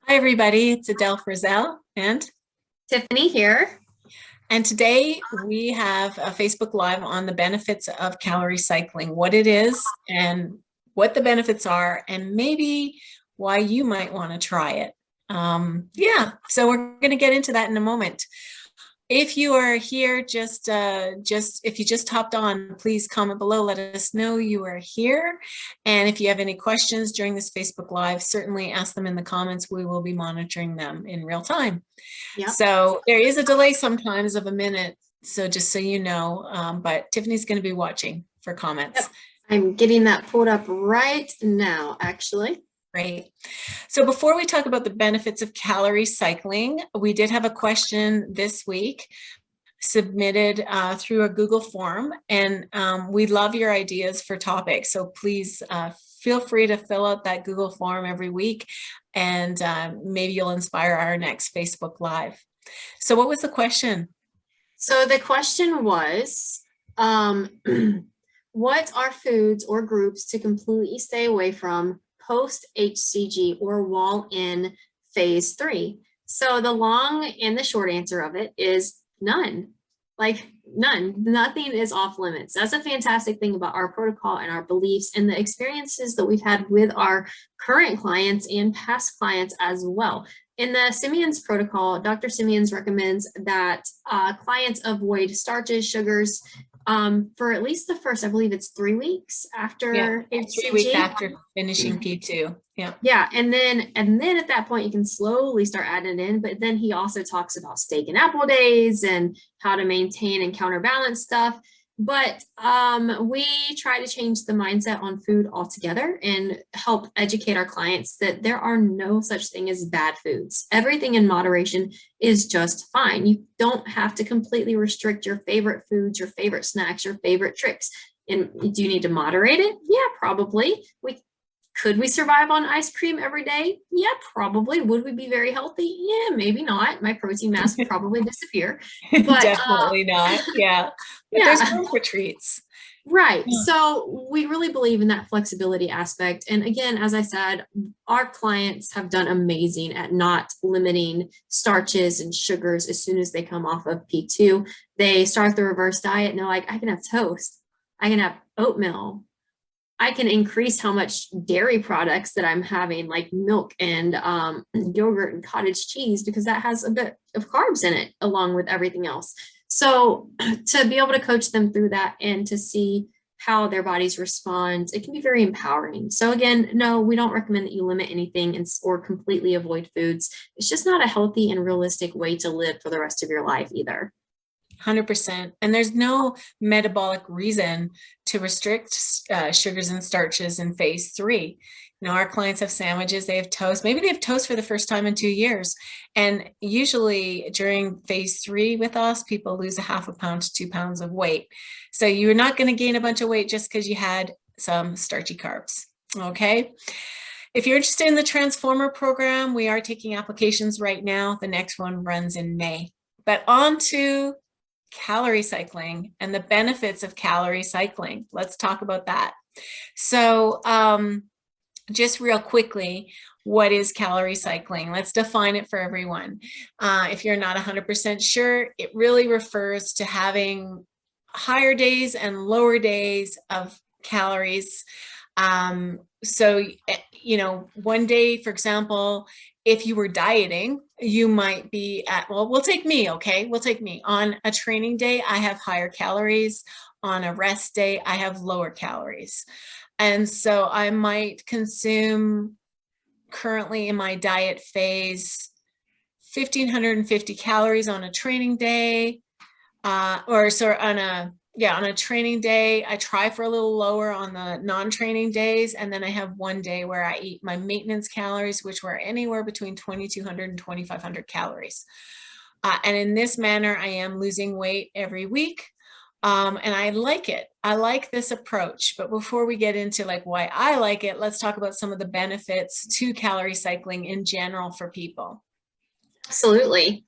Hi, everybody. It's Adele Frizzell, Tiffany here. and today we have a Facebook Live on the benefits of calorie cycling, what it is and what the benefits are, and maybe why you might want to try it. So we're going to get into that in a moment. If you are here, just if you just hopped on, please comment below. Let us know you are here. And if you have any questions during this Facebook Live, certainly ask them in the comments. We will be monitoring them in real time. Yep. So there is a delay sometimes of a minute. So just so you know, but Tiffany's going to be watching for comments. Yep. I'm getting that pulled up right now, actually. Great. So before we talk about the benefits of calorie cycling, we did have a question this week submitted through a Google form, and we love your ideas for topics. So please feel free to fill out that Google form every week, and maybe you'll inspire our next Facebook Live. So what was the question? So the question was, what are foods or groups to completely stay away from post-HCG or while in phase 3? So the long and the short answer of it is none. Like none. Nothing is off limits. That's a fantastic thing about our protocol and our beliefs and the experiences that we've had with our current clients and past clients as well. In the Simeon's protocol, Dr. Simeon's recommends that clients avoid starches, sugars, for at least the first, I believe it's 3 weeks after HCG. 3 weeks after finishing P2. Yeah. And then at that point, you can slowly start adding it in. But then he also talks about steak and apple days and how to maintain and counterbalance stuff. But we try to change the mindset on food altogether and help educate our clients that there are no such thing as bad foods. Everything in moderation is just fine. You don't have to completely restrict your favorite foods, your favorite snacks, your favorite tricks. And do you need to moderate it? Yeah, probably. Could we survive on ice cream every day? Yeah, probably. Would we be very healthy? Yeah, maybe not. My protein mass would probably disappear. But definitely not. Yeah. But there's room for treats. Right. So we really believe in that flexibility aspect. And again, as I said, our clients have done amazing at not limiting starches and sugars as soon as they come off of P2. They start the reverse diet and they're like, I can have toast. I can have oatmeal. I can increase how much dairy products that I'm having, like milk and yogurt and cottage cheese, because that has a bit of carbs in it, along with everything else. So to be able to coach them through that and to see how their bodies respond, it can be very empowering. So again, no, we don't recommend that you limit anything or completely avoid foods. It's just not a healthy and realistic way to live for the rest of your life either. 100%. And there's no metabolic reason to restrict sugars and starches in phase 3. You know, our clients have sandwiches, they have toast, maybe they have toast for the first time in 2 years. And usually during phase 3 with us, people lose 0.5 pound to 2 pounds of weight. So you're not going to gain a bunch of weight just because you had some starchy carbs. Okay. If you're interested in the Transformer program, we are taking applications right now. The next one runs in May. But on to calorie cycling and the benefits of calorie cycling. Let's talk about that. So just real quickly, what is calorie cycling? Let's define it for everyone. If you're not 100% sure, it really refers to having higher days and lower days of calories. So, you know, one day, for example, if you were dieting, you might be at, well, we'll take me, okay? We'll take me. On a training day, I have higher calories. On a rest day, I have lower calories. And so I might consume currently in my diet phase 1,550 calories on a training day, on a training day. I try for a little lower on the non-training days. And then I have one day where I eat my maintenance calories, which were anywhere between 2,200 and 2,500 calories. And in this manner, I am losing weight every week. And I like it. I like this approach. But before we get into like why I like it, let's talk about some of the benefits to calorie cycling in general for people. Absolutely.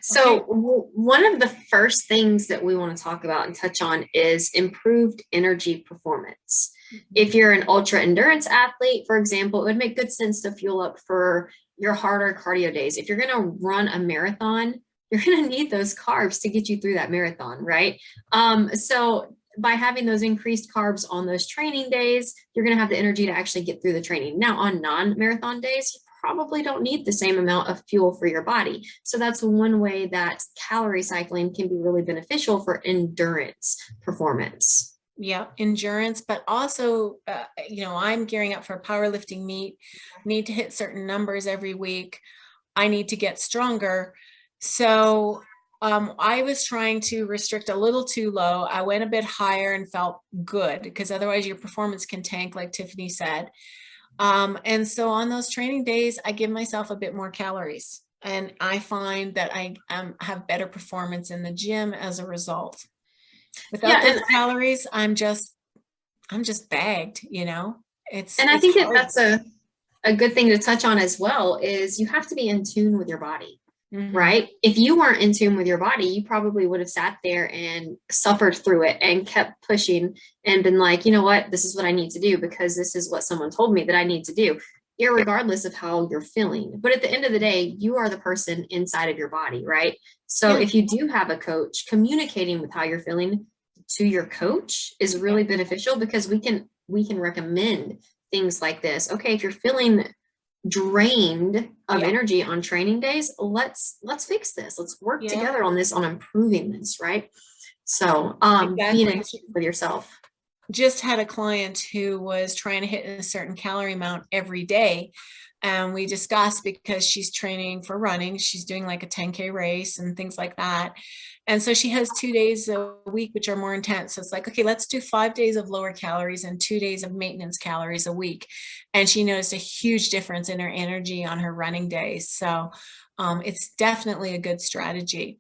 So one of the first things that we want to talk about and touch on is improved energy performance. If you're an ultra endurance athlete, for example, it would make good sense to fuel up for your harder cardio days. If you're going to run a marathon, you're going to need those carbs to get you through that marathon, right? So by having those increased carbs on those training days, you're going to have the energy to actually get through the training. Now, on non-marathon days, you probably don't need the same amount of fuel for your body. So that's one way that calorie cycling can be really beneficial for endurance performance. Yeah, endurance, but also, I'm gearing up for a powerlifting meet, need to hit certain numbers every week. I need to get stronger. So I was trying to restrict a little too low. I went a bit higher and felt good, because otherwise your performance can tank, like Tiffany said. And so on those training days, I give myself a bit more calories, and I find that I have better performance in the gym as a result. Without those calories, I'm just bagged, It's I think hard. that's a good thing to touch on as well, is you have to be in tune with your body. Mm-hmm. Right? If you weren't in tune with your body, you probably would have sat there and suffered through it and kept pushing and been like, you know what, this is what I need to do because this is what someone told me that I need to do, irregardless of how you're feeling. But at the end of the day, you are the person inside of your body, right? So if you do have a coach, communicating with how you're feeling to your coach is really beneficial, because we can recommend things like this. Okay, if you're feeling drained of energy on training days, let's fix this. Let's work together on this, on improving this, right? So being in tune with yourself. Just had a client who was trying to hit a certain calorie amount every day. And we discussed, because she's training for running, she's doing like a 10K race and things like that. And so she has 2 days a week, which are more intense. So it's like, okay, let's do 5 days of lower calories and 2 days of maintenance calories a week. And she noticed a huge difference in her energy on her running days. So it's definitely a good strategy.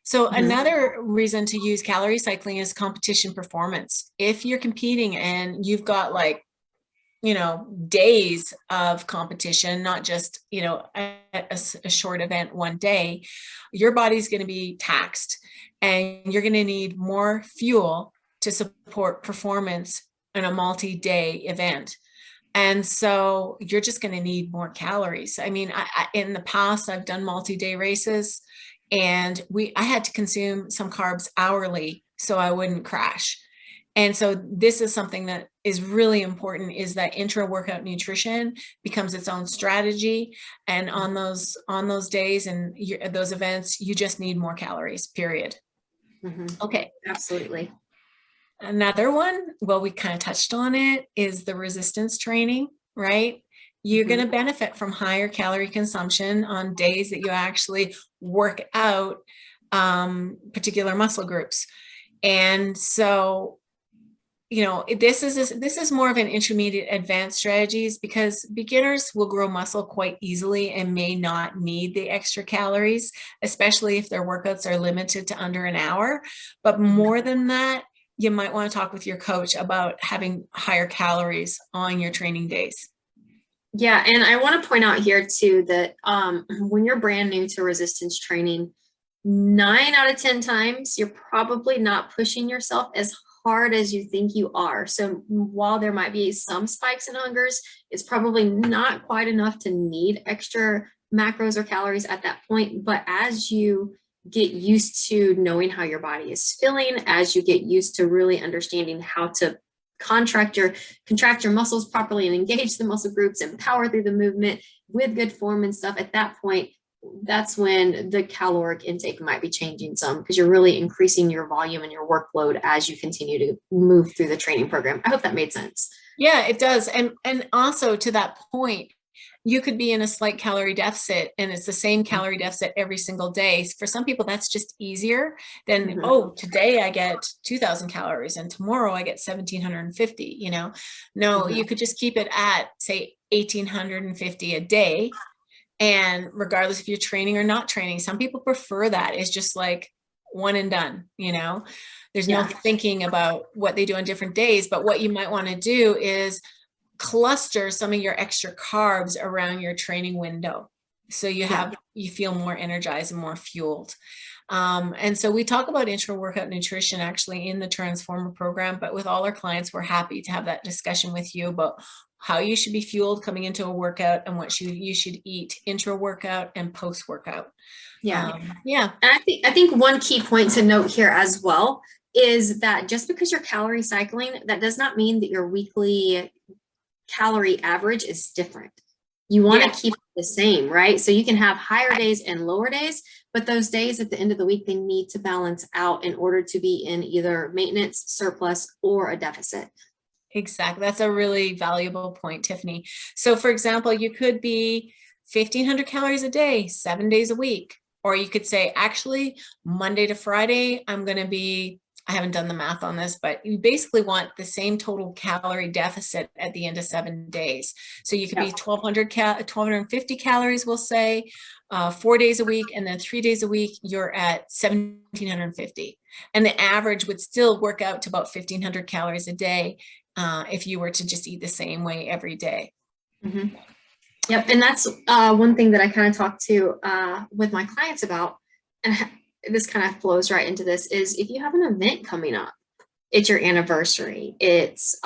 So another reason to use calorie cycling is competition performance. If you're competing and you've got days of competition, not just, a short event one day, your body's going to be taxed and you're going to need more fuel to support performance in a multi-day event. And so you're just going to need more calories. I mean, in the past, I've done multi-day races, and I had to consume some carbs hourly so I wouldn't crash. And so this is something that is really important, is that intra-workout nutrition becomes its own strategy. And on those days and those events, you just need more calories, period. Okay. Absolutely. Another one, well, we kind of touched on it, is the resistance training, right? You're going to benefit from higher calorie consumption on days that you actually work out particular muscle groups. And so, this is more of an intermediate advanced strategies, because beginners will grow muscle quite easily and may not need the extra calories, especially if their workouts are limited to under an hour. But more than that, you might want to talk with your coach about having higher calories on your training days. Yeah, and I want to point out here too that when you're brand new to resistance training, 9 out of 10 times, you're probably not pushing yourself as hard as you think you are. So while there might be some spikes in hungers, it's probably not quite enough to need extra macros or calories at that point. But as you get used to knowing how your body is feeling, as you get used to really understanding how to contract your muscles properly and engage the muscle groups and power through the movement with good form and stuff, at that point, that's when the caloric intake might be changing some, because you're really increasing your volume and your workload as you continue to move through the training program. I hope that made sense. Yeah, it does. And also, to that point, you could be in a slight calorie deficit and it's the same calorie deficit every single day. For some people, that's just easier than, today I get 2,000 calories and tomorrow I get 1,750, No, you could just keep it at, say, 1,850 a day. And regardless if you're training or not training, some people prefer that. It's just like one and done, There's no thinking about what they do on different days. But what you might want to do is cluster some of your extra carbs around your training window, so you feel more energized and more fueled. And so we talk about intra-workout nutrition actually in the Transformer program, but with all our clients, we're happy to have that discussion with you about how you should be fueled coming into a workout, and what you should eat intra-workout and post-workout. Yeah. Yeah. And I think one key point to note here as well is that just because you're calorie cycling, that does not mean that your weekly calorie average is different. You want to keep it the same, right? So you can have higher days and lower days, but those days at the end of the week, they need to balance out in order to be in either maintenance, surplus, or a deficit. Exactly. That's a really valuable point, Tiffany. So for example, you could be 1,500 calories a day, 7 days a week. Or you could say, actually, Monday to Friday, I'm going to be, I haven't done the math on this, but you basically want the same total calorie deficit at the end of 7 days. So you could be 1,250 calories, we'll say, 4 days a week, and then 3 days a week, you're at 1,750. And the average would still work out to about 1,500 calories a day if you were to just eat the same way every day. Mm-hmm. Yep. And that's one thing that I kind of talk to with my clients about, and this kind of flows right into this, is if you have an event coming up, it's your anniversary, it's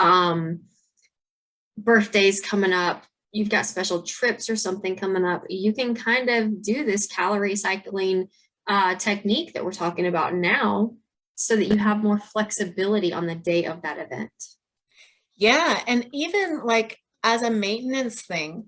birthdays coming up, you've got special trips or something coming up, you can kind of do this calorie cycling technique that we're talking about now so that you have more flexibility on the day of that event. Yeah. And even like as a maintenance thing,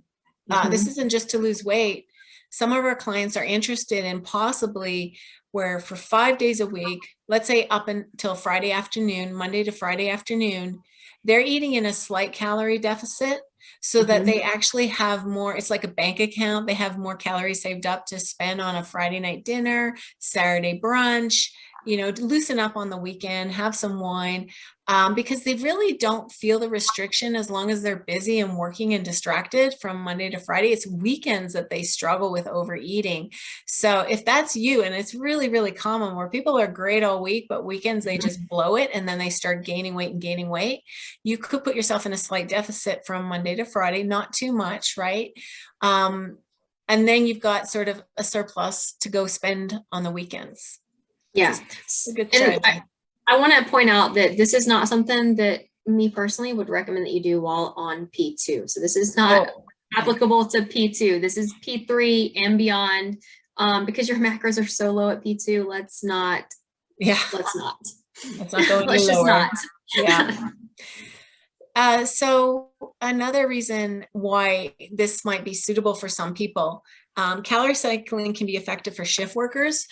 this isn't just to lose weight. Some of our clients are interested in possibly where for 5 days a week, let's say up until Friday afternoon, Monday to Friday afternoon, they're eating in a slight calorie deficit so that they actually have more. It's like a bank account. They have more calories saved up to spend on a Friday night dinner, Saturday brunch, you know, to loosen up on the weekend, have some wine, because they really don't feel the restriction as long as they're busy and working and distracted from Monday to Friday. It's weekends that they struggle with overeating. So if that's you, and it's really, really common where people are great all week, but weekends they just blow it and then they start gaining weight, you could put yourself in a slight deficit from Monday to Friday, not too much, right? And then you've got sort of a surplus to go spend on the weekends. Yeah. A good strategy. I want to point out that this is not something that me personally would recommend that you do while on P2. So this is not applicable to P2. This is P3 and beyond. Because your macros are so low at P2, let's not go any lower. Yeah. So another reason why this might be suitable for some people, calorie cycling can be effective for shift workers.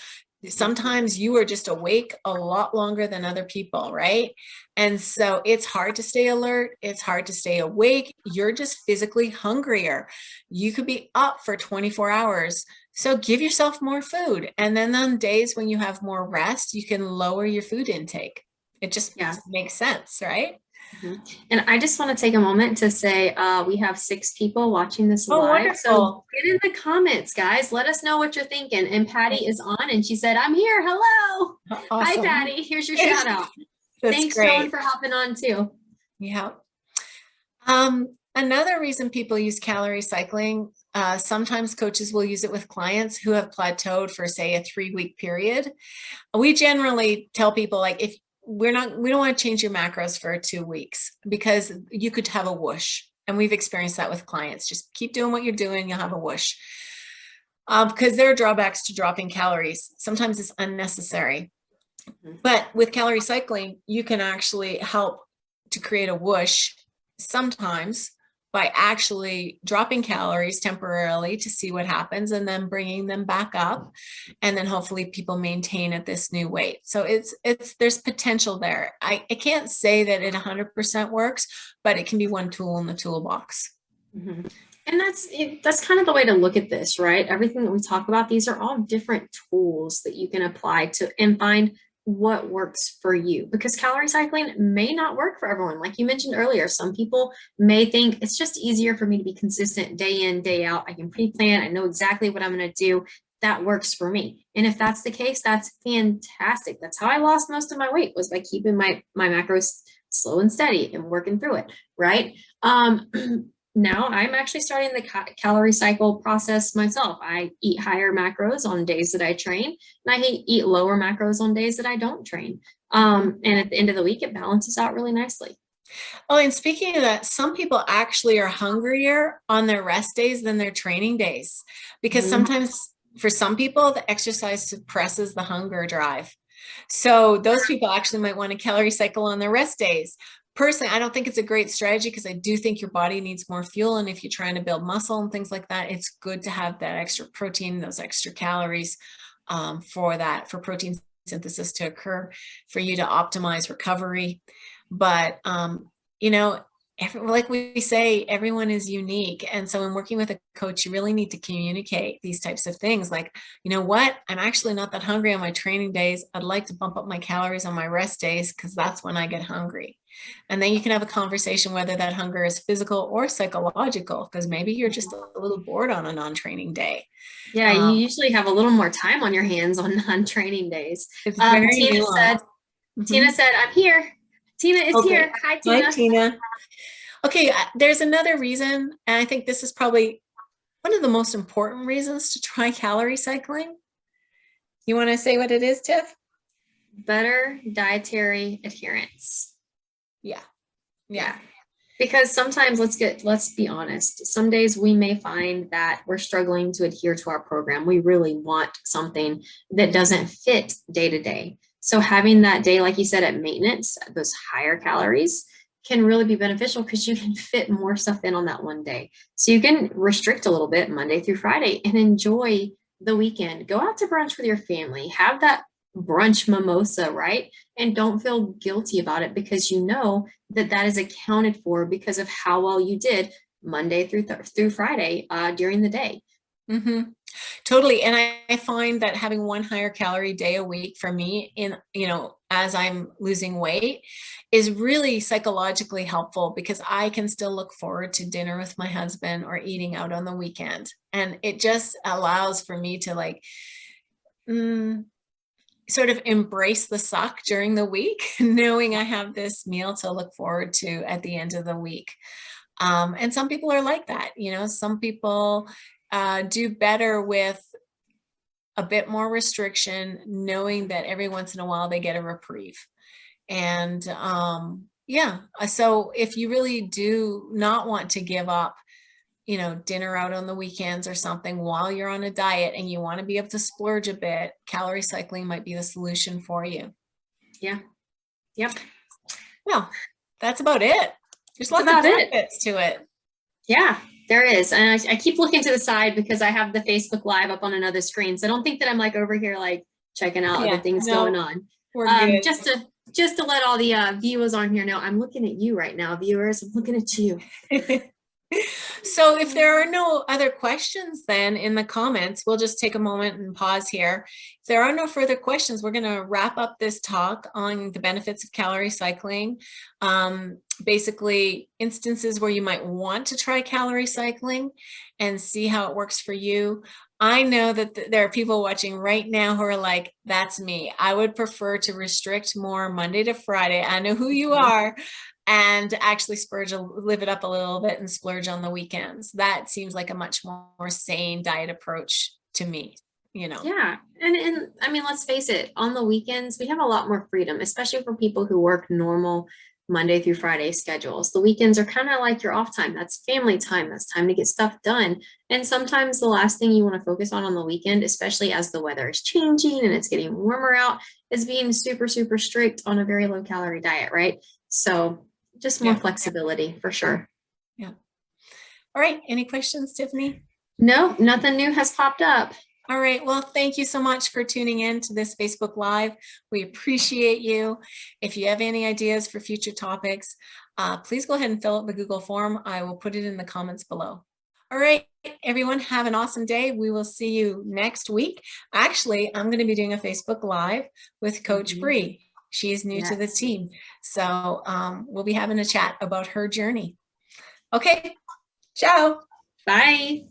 Sometimes you are just awake a lot longer than other people, right? And so it's hard to stay alert. It's hard to stay awake. You're just physically hungrier. You could be up for 24 hours. So give yourself more food. And then on days when you have more rest, you can lower your food intake. It just makes sense, right? And I just want to take a moment to say we have 6 people watching this live. Wonderful. So get in the comments, guys. Let us know what you're thinking. And Patty is on and she said, I'm here. Hello. Awesome. Hi, Patty. Here's your shout out. Thanks, Joan, for hopping on too. Yeah. Another reason people use calorie cycling, sometimes coaches will use it with clients who have plateaued for, say, a 3-week period. We generally tell people, like, if we don't want to change your macros for 2 weeks because you could have a whoosh. And we've experienced that with clients. Just keep doing what you're doing. You'll have a whoosh. Because there are drawbacks to dropping calories. Sometimes it's unnecessary. But with calorie cycling, you can actually help to create a whoosh sometimes by actually dropping calories temporarily to see what happens and then bringing them back up. And then hopefully people maintain at this new weight. So there's potential there. I can't say that it 100% works, but it can be one tool in the toolbox. Mm-hmm. And that's kind of the way to look at this, right? Everything that we talk about, these are all different tools that you can apply to and find what works for you, because calorie cycling may not work for everyone. Like you mentioned earlier, some people may think it's just easier for me to be consistent day in, day out. I can pre-plan. I know exactly what I'm going to do. That works for me. And if that's the case, that's fantastic. That's how I lost most of my weight, was by keeping my macros slow and steady and working through it. Right. Now I'm actually starting the calorie cycle process myself. I eat higher macros on days that I train, and I eat lower macros on days that I don't train. And at the end of the week, it balances out really nicely. Oh, and speaking of that, some people actually are hungrier on their rest days than their training days, because Mhm. sometimes for some people, the exercise suppresses the hunger drive. So those people actually might want to calorie cycle on their rest days. Personally, I don't think it's a great strategy because I do think your body needs more fuel. And if you're trying to build muscle and things like that, it's good to have that extra protein, those extra calories for protein synthesis to occur, for you to optimize recovery. But, you know, like we say, everyone is unique. And so in working with a coach, you really need to communicate these types of things. Like, you know what, I'm actually not that hungry on my training days. I'd like to bump up my calories on my rest days because that's when I get hungry. And then you can have a conversation whether that hunger is physical or psychological, because maybe you're just a little bored on a non-training day. Yeah, you usually have a little more time on your hands on non-training days. It's very Tina nuanced. said, Tina said, I'm here. Tina is Okay. here. Hi, Hi, Tina. Tina. Okay, there's another reason, and I think this is probably one of the most important reasons to try calorie cycling. You want to say what it is, Tiff? Better dietary adherence. Yeah. Yeah. Because sometimes, let's be honest, some days we may find that we're struggling to adhere to our program. We really want something that doesn't fit day to day. So having that day, like you said, at maintenance, those higher calories can really be beneficial because you can fit more stuff in on that one day. So you can restrict a little bit Monday through Friday and enjoy the weekend. Go out to brunch with your family, have that brunch mimosa, right? And don't feel guilty about it because you know that that is accounted for because of how well you did Monday through Friday during the day. Mm-hmm. Totally. And I find that having one higher calorie day a week for me in, as I'm losing weight is really psychologically helpful because I can still look forward to dinner with my husband or eating out on the weekend. And it just allows for me to sort of embrace the suck during the week, knowing I have this meal to look forward to at the end of the week. And some people are like that. Some people do better with a bit more restriction, knowing that every once in a while they get a reprieve. And so if you really do not want to give up, dinner out on the weekends or something while you're on a diet and you want to be able to splurge a bit, calorie cycling might be the solution for you. Yeah. Yep. Well, that's about it. There's lots of benefits to it. Yeah, there is. And I keep looking to the side because I have the Facebook Live up on another screen. So I don't think that I'm over here checking out other things going on. We're good. Just to let all the viewers on here know, I'm looking at you right now, viewers. I'm looking at you. So if there are no other questions then in the comments, we'll just take a moment and pause here. If there are no further questions, we're going to wrap up this talk on the benefits of calorie cycling. Basically instances where you might want to try calorie cycling and see how it works for you. I know that there are people watching right now who are like, that's me. I would prefer to restrict more Monday to Friday. I know who you are. And actually live it up a little bit and splurge on the weekends. That seems like a much more sane diet approach to me, Yeah. And I mean, let's face it, on the weekends, we have a lot more freedom, especially for people who work normal Monday through Friday schedules. The weekends are kind of like your off time. That's family time. That's time to get stuff done. And sometimes the last thing you want to focus on the weekend, especially as the weather is changing and it's getting warmer out, is being super, super strict on a very low calorie diet, right? So just more flexibility for sure. Yeah. All right. Any questions, Tiffany? No, nothing new has popped up. All right. Well, thank you so much for tuning in to this Facebook Live. We appreciate you. If you have any ideas for future topics, please go ahead and fill out the Google form. I will put it in the comments below. All right, everyone, have an awesome day. We will see you next week. Actually, I'm going to be doing a Facebook Live with Coach Bree. She is new to the team. So we'll be having a chat about her journey. Okay. Ciao. Bye.